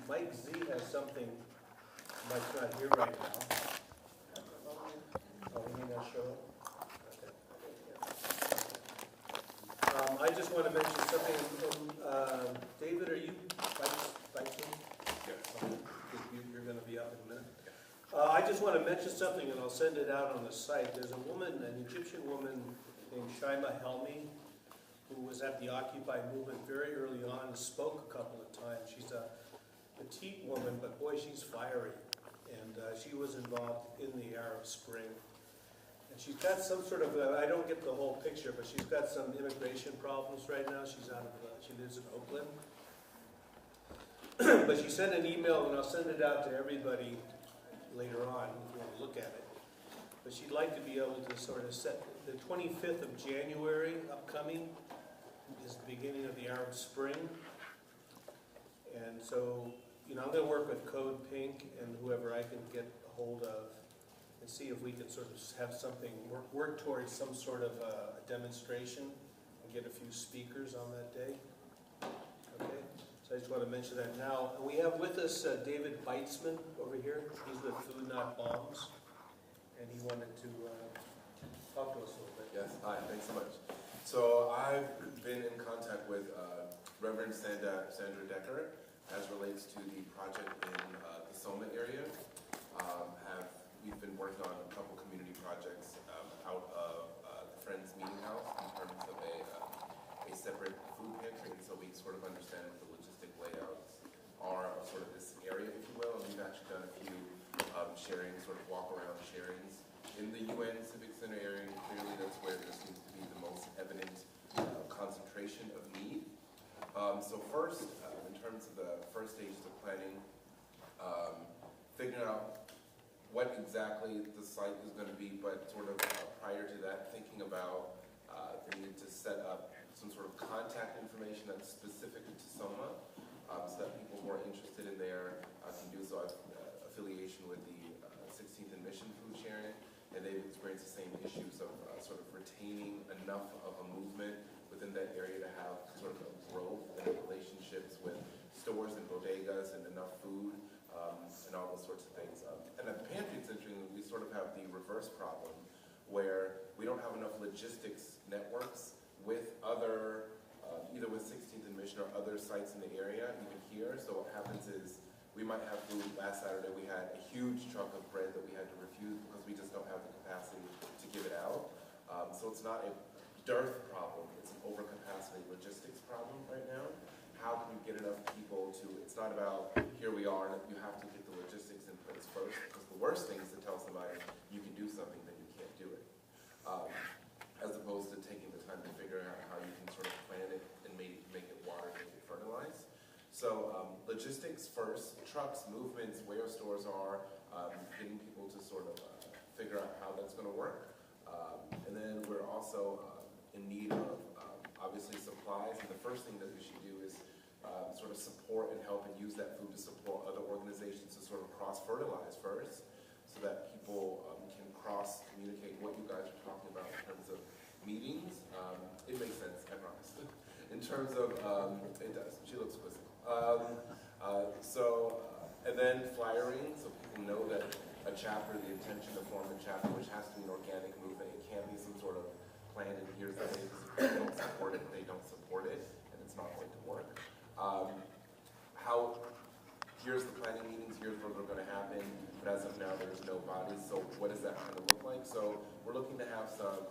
Mike Z has something, Mike's not here right now. Oh, he may not show up? Okay. I just want to mention something, David, are you biking? Yes. You're going to be up in a minute. I just want to mention something, and I'll send it out on the site. There's a woman, an Egyptian woman named Shaima Helmi, who was at the Occupy movement very early on and spoke a couple of times. She's a petite woman, but boy, she's fiery. And she was involved in the Arab Spring. And she's got some sort of, I don't get the whole picture, but she's got some immigration problems right now. She's out of, she lives in Oakland. But she sent an email, and I'll send it out to everybody later on if you want to look at it. But she'd like to be able to sort of set, the 25th of January upcoming is the beginning of the Arab Spring. And so, you know, I'm going to work with Code Pink and whoever I can get a hold of and see if we can sort of have something, work towards some sort of a demonstration and get a few speakers on that day. Okay, so I just want to mention that now. And we have with us David Beitzman over here. He's with Food Not Bombs. And he wanted to talk to us a little bit. Yes, hi, thanks so much. So I've been in contact with Reverend Sandra Decker as relates to the project in the Soma area. We've been working on a couple community projects out of the Friends Meeting House in terms of a separate food pantry, and so we sort of understand what the logistic layouts are of sort of this area, if you will, and we've actually done a few sharings, sort of walk-around sharings in the UN Civic Center area, and clearly that's where there seems to be the most evident concentration of need. So first, in terms of the first stages of planning, figuring out what exactly the site is going to be, but sort of prior to that, thinking about the need to set up some sort of contact information that's specific to Soma, so that people who are interested in there can do so. I've affiliation with the 16th and Mission food sharing, and they've experienced the same issues of sort of retaining enough of a movement within that area to have sort of a growth and relationships with stores and bodegas and enough food and all those sorts of things. And at the pantry, it's interesting, we sort of have the reverse problem where we don't have enough logistics networks with other, either with 16th and Mission or other sites in the area, even here. So what happens is we might have food. Last Saturday we had a huge chunk of bread that we had to refuse because we just don't have the capacity to give it out. So it's not a dearth problem, it's an overcapacity logistics problem right now. How can you get enough people to, it's not about here we are, and you have to get the logistics in place first, because the worst thing is to tell somebody you can do something, then you can't do it. As opposed to taking the time to figure out how you can sort of plan it and make it water, make it fertilized. So logistics first, trucks, movements, where stores are, getting people to sort of figure out how that's going to work. And then we're also in need of obviously supplies, and the first thing that we should do is sort of support and help and use that food to support other organizations to sort of cross-fertilize first, so that people can cross-communicate what you guys are talking about in terms of meetings. It makes sense, I promise. In terms of, it does, she looks quizzical. And then flyering, so people know that a chapter, the intention to form a chapter, which has to be an organic movement, it can't be some sort of plan and here's the thing, if they don't support it, they don't support it, and it's not going to work. Here's the planning meetings, here's where they're going to happen, but as of now, there's no bodies, so what is that going to look like? So we're looking to have some